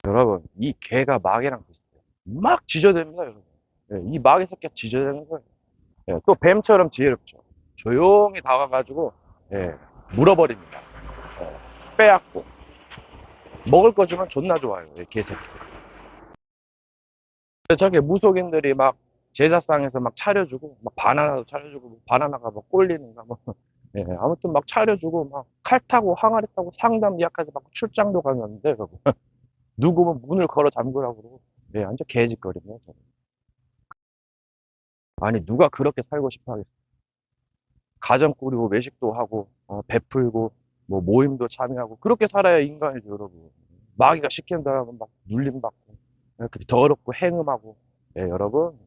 여러분, 이 개가 마개랑 비슷해요. 막 짖어댑니다, 여러분. 예, 이 마개 새끼가 짖어대는 거예요. 예, 또 뱀처럼 지혜롭죠. 조용히 다가가지고, 예, 물어버립니다. 빼앗고. 먹을 거 주면 존나 좋아요, 개 새끼. 저게 무속인들이 막 제사상에서 막 차려주고, 막 바나나도 차려주고, 뭐 바나나가 막 꼴리는가, 뭐. 예, 아무튼 막 차려주고, 막 칼 타고, 항아리 타고, 상담 예약해서 막 출장도 가는데, 누구면 문을 걸어 잠그라고 그러고, 예, 완전 개짓거리네요, 저는. 아니, 누가 그렇게 살고 싶어 하겠어. 가정 꾸리고, 외식도 하고, 베풀고, 뭐, 모임도 참여하고, 그렇게 살아야 인간이죠, 여러분. 마귀가 시키는 대로 하면 막 눌림받고, 이렇게 더럽고, 행음하고, 예, 여러분.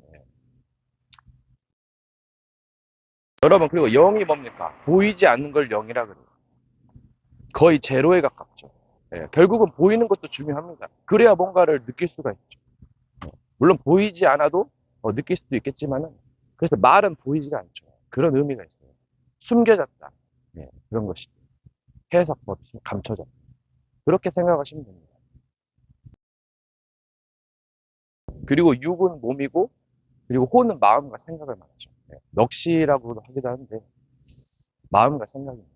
여러분, 그리고 영이 뭡니까? 보이지 않는 걸 영이라 그래요. 거의 제로에 가깝죠. 예, 결국은 보이는 것도 중요합니다. 그래야 뭔가를 느낄 수가 있죠. 물론 보이지 않아도 느낄 수도 있겠지만은, 그래서 말은 보이지가 않죠. 그런 의미가 있어요. 숨겨졌다. 예, 그런 것이. 해석법, 감춰졌다. 그렇게 생각하시면 됩니다. 그리고 육은 몸이고, 그리고 호는 마음과 생각을 말하죠. 예, 넋이라고도 하기도 하는데, 마음과 생각입니다.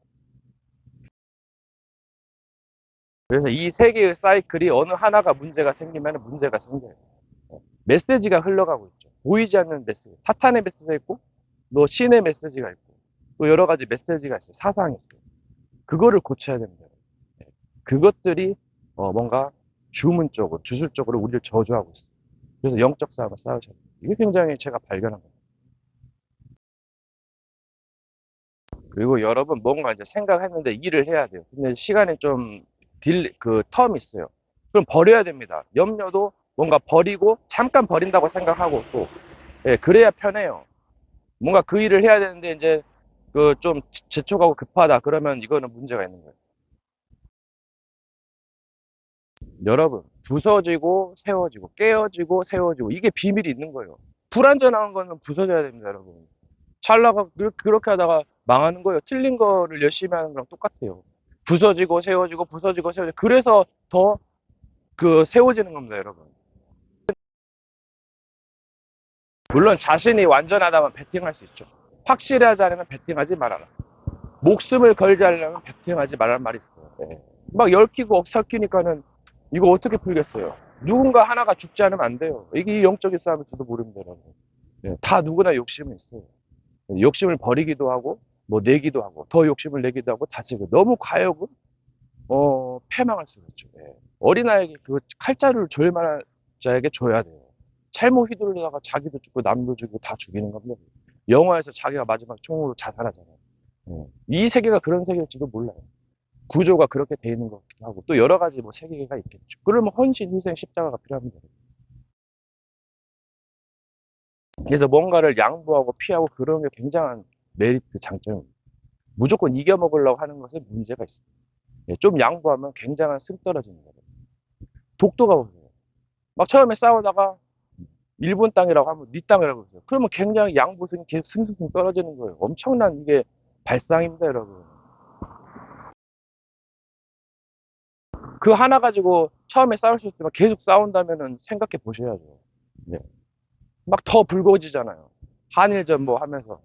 그래서 이 세 개의 사이클이 어느 하나가 문제가 생기면 문제가 생겨요. 메시지가 흘러가고 있죠. 보이지 않는 메시지. 사탄의 메시지가 있고, 또 신의 메시지가 있고, 또 여러 가지 메시지가 있어요. 사상이 있어요. 그거를 고쳐야 됩니다. 네. 그것들이 뭔가 주문적으로, 주술적으로 우리를 저주하고 있어요. 그래서 영적 싸움을 싸우셔야 돼요. 이게 굉장히 제가 발견한 거예요. 그리고 여러분 뭔가 이제 생각했는데 일을 해야 돼요. 근데 시간이 좀 텀이 있어요. 그럼 버려야 됩니다. 염려도 뭔가 버리고 잠깐 버린다고 생각하고 또 예, 그래야 편해요. 뭔가 그 일을 해야 되는데 이제 그 좀 재촉하고 급하다 그러면 이거는 문제가 있는 거예요. 여러분 부서지고 세워지고 깨어지고 세워지고 이게 비밀이 있는 거예요. 불완전한 거는 부서져야 됩니다, 여러분. 찰나가 그렇게 하다가 망하는 거예요. 틀린 거를 열심히 하는 거랑 똑같아요. 부서지고 세워지고 부서지고 세워지고 그래서 더 그 세워지는 겁니다, 여러분. 물론 자신이 완전하다면 베팅할 수 있죠. 확실하지 않으면 베팅하지 말아라. 목숨을 걸지 않으려면 베팅하지 말라는 말이 있어요. 예. 막 얽히고 섞이니까는 이거 어떻게 풀겠어요? 누군가 하나가 죽지 않으면 안 돼요. 이게 영적인 싸움일지도 모릅니다, 여러분. 예, 다 누구나 욕심은 있어요. 욕심을 버리기도 하고, 뭐 내기도 하고, 더 욕심을 내기도 하고, 다치고. 너무 과욕은, 패망할 수가 있죠. 예. 어린아이에게 그 칼자루를 줄 만한 자에게 줘야 돼요. 잘못 휘둘러다가 자기도 죽고 남도 죽고 다 죽이는 겁니다. 영화에서 자기가 마지막 총으로 자살하잖아요. 예. 이 세계가 그런 세계일지도 몰라요. 구조가 그렇게 돼 있는 것 같기도 하고, 또 여러 가지 뭐 세계가 있겠죠. 그러면 헌신, 희생, 십자가가 필요합니다. 그래서 뭔가를 양보하고 피하고 그런 게 굉장한 메리트, 장점입니다. 무조건 이겨먹으려고 하는 것에 문제가 있어요. 예, 좀 양보하면 굉장한 승 떨어지는 거예요. 독도가 보세요. 막 처음에 싸우다가 일본 땅이라고 하면 네 땅이라고 그러세요. 그러면 굉장히 양보승이 계속 승승승 떨어지는 거예요. 엄청난 이게 발상입니다, 여러분. 그 하나 가지고 처음에 싸울 수 있지만 계속 싸운다면은 생각해 보셔야죠. 네. 막 더 불거지잖아요. 한일전 뭐 하면서.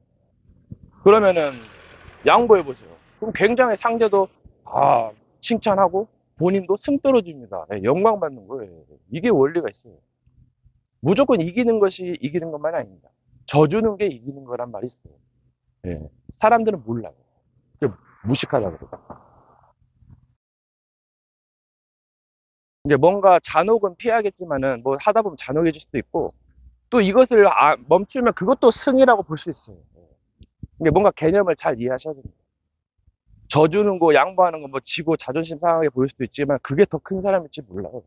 그러면은 양보해 보세요. 그럼 굉장히 상대도 칭찬하고 본인도 승 떨어집니다. 예, 영광 받는 거예요. 이게 원리가 있어요. 무조건 이기는 것이 이기는 것만이 아닙니다. 져주는 게 이기는 거란 말이 있어요. 예. 사람들은 몰라요. 무식하다 그러다. 이제 뭔가 잔혹은 피하겠지만은 뭐 하다 보면 잔혹해질 수도 있고 또 이것을 멈추면 그것도 승이라고 볼 수 있어요. 이게 뭔가 개념을 잘 이해하셔야 됩니다. 져주는 거, 양보하는 거, 뭐 지고 자존심 상하게 보일 수도 있지만 그게 더 큰 사람일지 몰라요.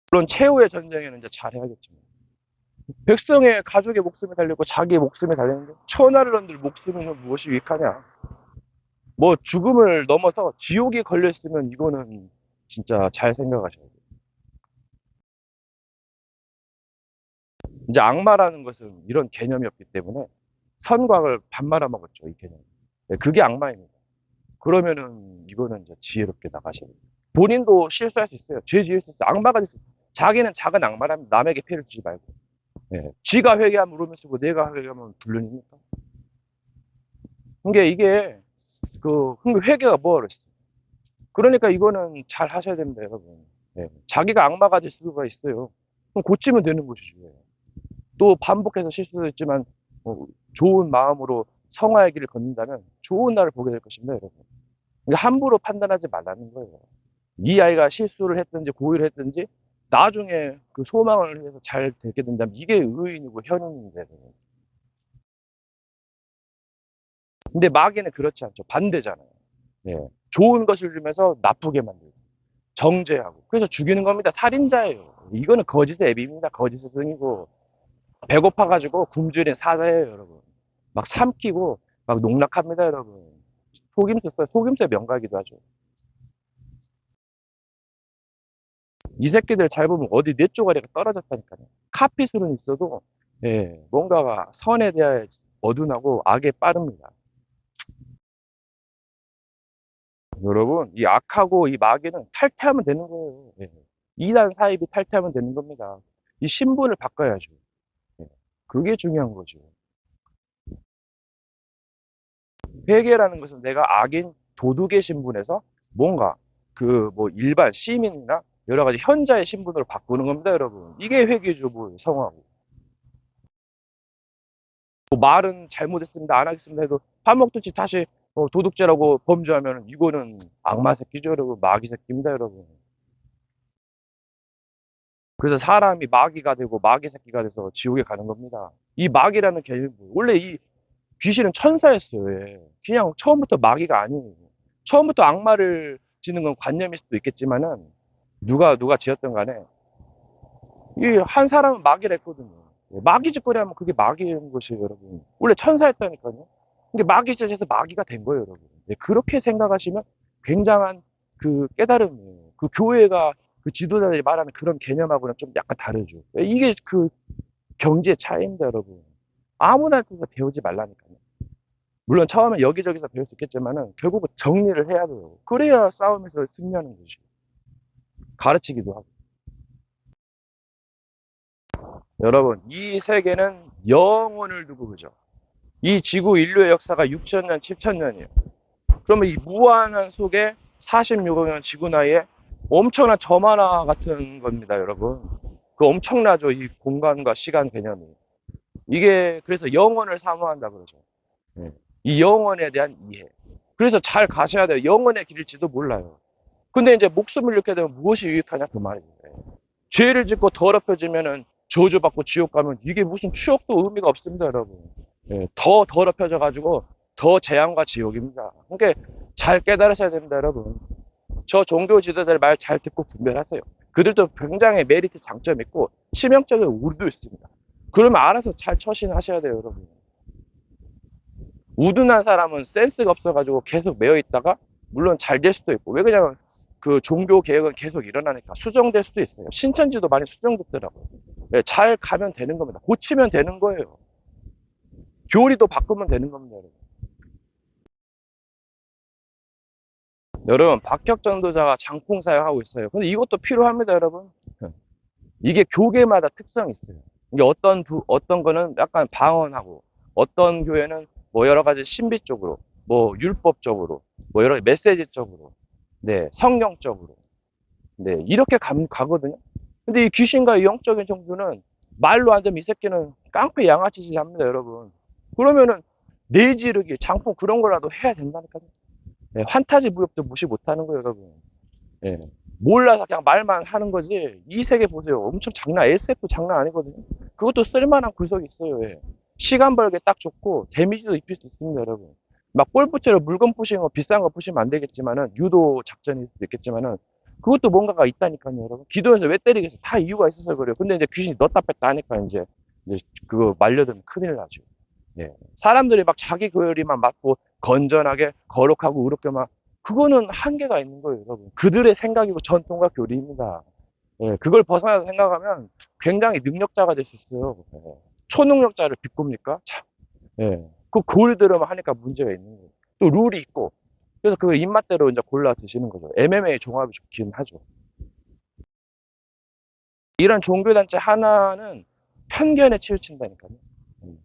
물론 최후의 전쟁에는 이제 잘해야겠지만 백성의 가족의 목숨이 달렸고 자기의 목숨이 달렸는데 천하를 흔들 목숨은 무엇이 유익하냐? 뭐 죽음을 넘어서 지옥에 걸려 있으면 이거는 진짜 잘 생각하셔야 돼요. 이제 악마라는 것은 이런 개념이 없기 때문에 선과를 반 말아먹었죠, 이 개념. 네, 그게 악마입니다. 그러면은 이거는 이제 지혜롭게 나가셔야 돼요. 본인도 실수할 수 있어요. 죄 지을 수 있어요. 악마가 될 수 있어요. 자기는 작은 악마라면 남에게 피해를 주지 말고. 예. 쥐가 회개하면 물음을 쓰고 내가 회개하면 불륜입니까? 그러니까 이게 그러니까 회개가 뭐라 그랬어. 그러니까 이거는 잘 하셔야 됩니다, 여러분. 예. 자기가 악마가 될 수가 있어요. 그럼 고치면 되는 것이죠. 또 반복해서 실수도 있지만 좋은 마음으로 성화의 길을 걷는다면 좋은 날을 보게 될 것입니다, 여러분. 그러니까 함부로 판단하지 말라는 거예요. 이 아이가 실수를 했든지 고의를 했든지 나중에 그 소망을 위해서 잘 되게 된다면 이게 의인이고 현인인데. 근데 마귀는 그렇지 않죠. 반대잖아요. 예. 좋은 것을 주면서 나쁘게 만들고 정죄하고 그래서 죽이는 겁니다. 살인자예요. 이거는 거짓의 앱입니다. 거짓의 승이고 배고파가지고 굶주린 사자예요, 여러분. 막 삼키고 막 농락합니다, 여러분. 속임수 써요. 속임수의 명가이기도 하죠. 이 새끼들 잘 보면 어디 내 쪼가리가 떨어졌다니까요. 카피술은 있어도 예, 뭔가가 선에 대해 어둔하고 악에 빠릅니다. 여러분, 이 악하고 이 마귀는 탈퇴하면 되는 거예요. 예. 이단 사입이 탈퇴하면 되는 겁니다. 이 신분을 바꿔야죠. 예. 그게 중요한 거죠. 회계라는 것은 내가 악인 도둑의 신분에서 뭔가 그 뭐 일반 시민이나 여러 가지 현자의 신분으로 바꾸는 겁니다, 여러분. 이게 회계죠, 뭐 성화고. 뭐 말은 잘못했습니다, 안 하겠습니다 해도 밥 먹듯이 다시 도둑질하고 범죄하면 이거는 악마 새끼죠, 여러분. 마귀 새끼입니다, 여러분. 그래서 사람이 마귀가 되고 마귀 새끼가 돼서 지옥에 가는 겁니다. 이 마귀라는 개념이 뭐예요? 원래 이 귀신은 천사였어요. 예. 그냥 처음부터 마귀가 아니에요. 처음부터 악마를 지는 건 관념일 수도 있겠지만은 누가 지었던 간에 이 한 사람은 마귀를 했거든요. 예, 마귀 짓거리 하면 그게 마귀인 것이에요, 여러분. 원래 천사였다니까요. 근데 마귀 짓에서 마귀가 된 거예요, 여러분. 예, 그렇게 생각하시면 굉장한 그 깨달음이에요. 그 교회가 그 지도자들이 말하는 그런 개념하고는 좀 약간 다르죠. 예, 이게 그 경지의 차이입니다, 여러분. 아무나 그거 배우지 말라니까요. 물론 처음에 여기저기서 배울 수 있겠지만은 결국은 정리를 해야 돼요. 그래야 싸움에서 승리하는 거지. 가르치기도 하고. 여러분, 이 세계는 영혼을 두고 그죠. 이 지구 인류의 역사가 6천년, 7천년이에요. 그러면 이 무한한 속에 46억 년 지구 나이에 엄청난 점 하나 같은 겁니다, 여러분. 그 엄청나죠, 이 공간과 시간 개념이. 이게 그래서 영혼을 사모한다 그러죠. 예. 이 영혼에 대한 이해. 그래서 잘 가셔야 돼요. 영혼의 길일지도 몰라요. 근데 이제 목숨을 잃게 되면 무엇이 유익하냐 그 말이에요. 죄를 짓고 더럽혀지면은 저주받고 지옥 가면 이게 무슨 추억도 의미가 없습니다, 여러분. 예, 더 더럽혀져 가지고 더 재앙과 지옥입니다. 그러니까 잘 깨달으셔야 됩니다, 여러분. 저 종교 지도자들 말 잘 듣고 분별하세요. 그들도 굉장히 메리트 장점이 있고 치명적인 우려도 있습니다. 그러면 알아서 잘 처신하셔야 돼요, 여러분. 우둔한 사람은 센스가 없어가지고 계속 매여 있다가 물론 잘 될 수도 있고 왜 그냥 그 종교 개혁은 계속 일어나니까 수정될 수도 있어요. 신천지도 많이 수정됐더라고요. 예, 잘 가면 되는 겁니다. 고치면 되는 거예요. 교리도 바꾸면 되는 겁니다, 여러분. 여러분, 박혁 전도자가 장풍 사역하고 있어요. 근데 이것도 필요합니다, 여러분. 이게 교계마다 특성이 있어요. 이게 어떤 거는 약간 방언하고, 어떤 교회는 뭐 여러 가지 신비 쪽으로, 뭐 율법적으로, 뭐 여러 메시지적으로, 네, 성경적으로, 네, 이렇게 가거든요. 근데 이 귀신과 이 영적인 종교는 말로 안 되면 이 새끼는 깡패 양아치짓 합니다, 여러분. 그러면은 내지르기, 장풍 그런 거라도 해야 된다니까요. 네, 환타지 무협도 무시 못하는 거예요, 여러분. 예. 몰라서 그냥 말만 하는 거지. 이 세계 보세요. 엄청 SF 장난 아니거든요. 그것도 쓸만한 구석이 있어요. 예. 시간 벌기 딱 좋고, 데미지도 입힐 수 있습니다, 여러분. 막 골프채로 물건 부시는 거 비싼 거 부시면 안 되겠지만은, 유도 작전일 수도 있겠지만은, 그것도 뭔가가 있다니까요, 여러분. 기도해서 왜 때리겠어? 다 이유가 있어서 그래요. 근데 이제 귀신이 넣었다 뺐다 하니까 이제 그거 말려들면 큰일 나죠. 예. 사람들이 막 자기 교리만 맞고 건전하게 거룩하고 의롭게 막 그거는 한계가 있는 거예요, 여러분. 그들의 생각이고 전통과 교리입니다. 예, 그걸 벗어나서 생각하면 굉장히 능력자가 될 수 있어요. 예. 초능력자를 비꼽니까? 참, 예. 그 교리대로만 하니까 문제가 있는 거예요. 또 룰이 있고, 그래서 그 입맛대로 이제 골라 드시는 거죠. MMA 종합이 좋긴 하죠. 이런 종교단체 하나는 편견에 치우친다니까요.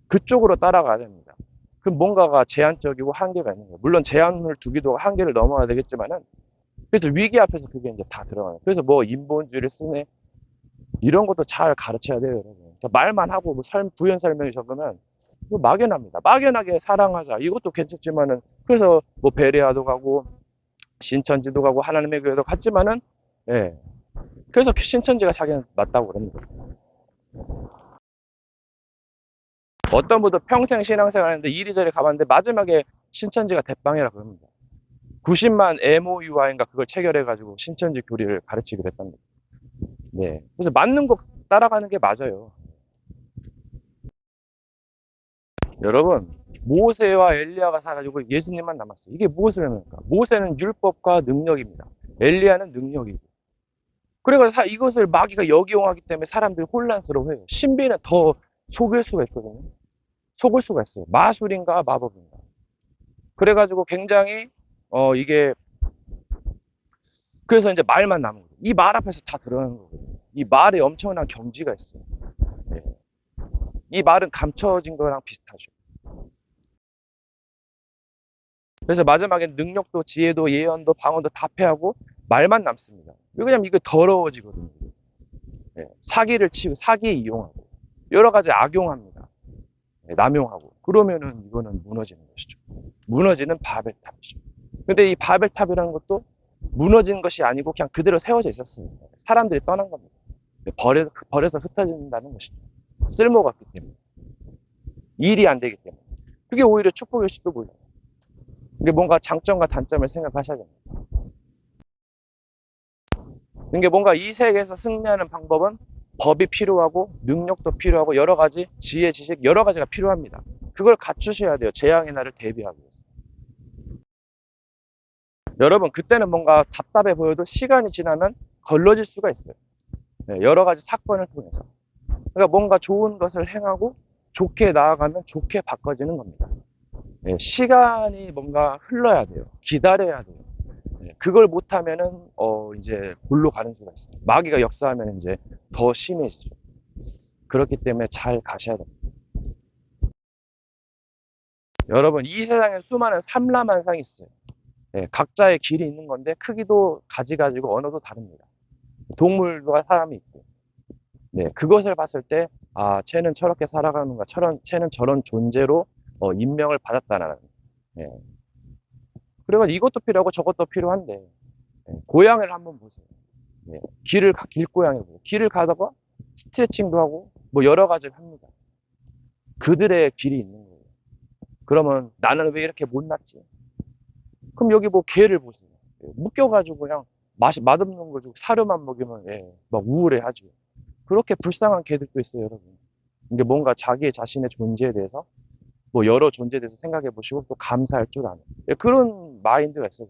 그쪽으로 따라가야 됩니다. 그럼 뭔가가 제한적이고 한계가 있는 거예요. 물론 제한을 두기도 한계를 넘어야 되겠지만은, 그래서 위기 앞에서 그게 이제 다 들어가요. 그래서 뭐 인본주의를 쓰네, 이런 것도 잘 가르쳐야 돼요, 여러분. 그러니까 말만 하고 뭐 부연 설명이 적으면 이거 막연합니다. 막연하게 사랑하자. 이것도 괜찮지만은, 그래서 뭐 베레아도 가고 신천지도 가고 하나님의 교회도 갔지만은, 예. 그래서 신천지가 자기는 맞다고 그럽니다. 어떤 분도 평생 신앙생활 했는데 이리저리 가봤는데 마지막에 신천지가 대빵이라 그럽니다. 90만 MOUI인가 그걸 체결해가지고 신천지 교리를 가르치기로 했답니다. 네. 그래서 맞는 거 따라가는 게 맞아요. 여러분, 모세와 엘리야가 사라지고 예수님만 남았어요. 이게 무엇을 의미합니까? 모세는 율법과 능력입니다. 엘리야는 능력이고. 그래서 이것을 마귀가 역이용하기 때문에 사람들이 혼란스러워해요. 신비는 더 속일 수가 있거든요. 속을 수가 있어요. 마술인가 마법인가. 그래가지고 굉장히 이게, 그래서 이제 말만 남은 거예요. 이 말 앞에서 다 들어가는 거거든요. 이 말에 엄청난 경지가 있어요. 네. 이 말은 감춰진 거랑 비슷하죠. 그래서 마지막에 능력도 지혜도 예언도 방언도 다 패하고 말만 남습니다. 왜냐면 이거 더러워지거든요. 네. 사기를 치고 사기에 이용하고 여러 가지 악용합니다. 네. 남용하고 그러면은 이거는 무너지는 것이죠. 무너지는 바벨탑이죠. 근데 이 바벨탑이라는 것도 무너진 것이 아니고 그냥 그대로 세워져 있었습니다. 사람들이 떠난 겁니다. 버려서 흩어진다는 것이죠. 쓸모가 없기 때문에. 일이 안 되기 때문에. 그게 오히려 축복일 수도 몰라요. 이게 뭔가 장점과 단점을 생각하셔야 됩니다. 이게 뭔가 이 세계에서 승리하는 방법은 법이 필요하고 능력도 필요하고 여러 가지 지혜, 지식 여러 가지가 필요합니다. 그걸 갖추셔야 돼요. 재앙의 날을 대비하기 위해서. 여러분 그때는 뭔가 답답해 보여도 시간이 지나면 걸러질 수가 있어요. 네, 여러 가지 사건을 통해서. 그러니까 뭔가 좋은 것을 행하고 좋게 나아가면 좋게 바꿔지는 겁니다. 네, 시간이 뭔가 흘러야 돼요. 기다려야 돼요. 네, 그걸 못하면은 이제 골로 가는 수가 있어요. 마귀가 역사하면 이제 더 심해지죠. 그렇기 때문에 잘 가셔야 됩니다. 여러분 이 세상에 수많은 삼라만상이 있어요. 네, 각자의 길이 있는 건데 크기도 가지가지고 언어도 다릅니다. 동물과 사람이 있고, 네, 그것을 봤을 때, 아, 쟤는 저렇게 살아가는가, 쟤는 저런 존재로 임명을 받았다라는. 네. 그리고 이것도 필요하고 저것도 필요한데, 네, 고향을 한번 보세요. 네, 길고양이 보세요. 길을 가다가 스트레칭도 하고, 뭐 여러 가지를 합니다. 그들의 길이 있는 거예요. 그러면 나는 왜 이렇게 못났지? 그럼 여기 뭐 개를 보세요. 예, 묶여가지고 그냥 맛없는 거 주고 사료만 먹이면, 예, 막 우울해하죠. 그렇게 불쌍한 개들도 있어요, 여러분. 이게 뭔가 자기 자신의 존재에 대해서 뭐 여러 존재에 대해서 생각해 보시고 또 감사할 줄 아는 예, 그런 마인드가 있어요.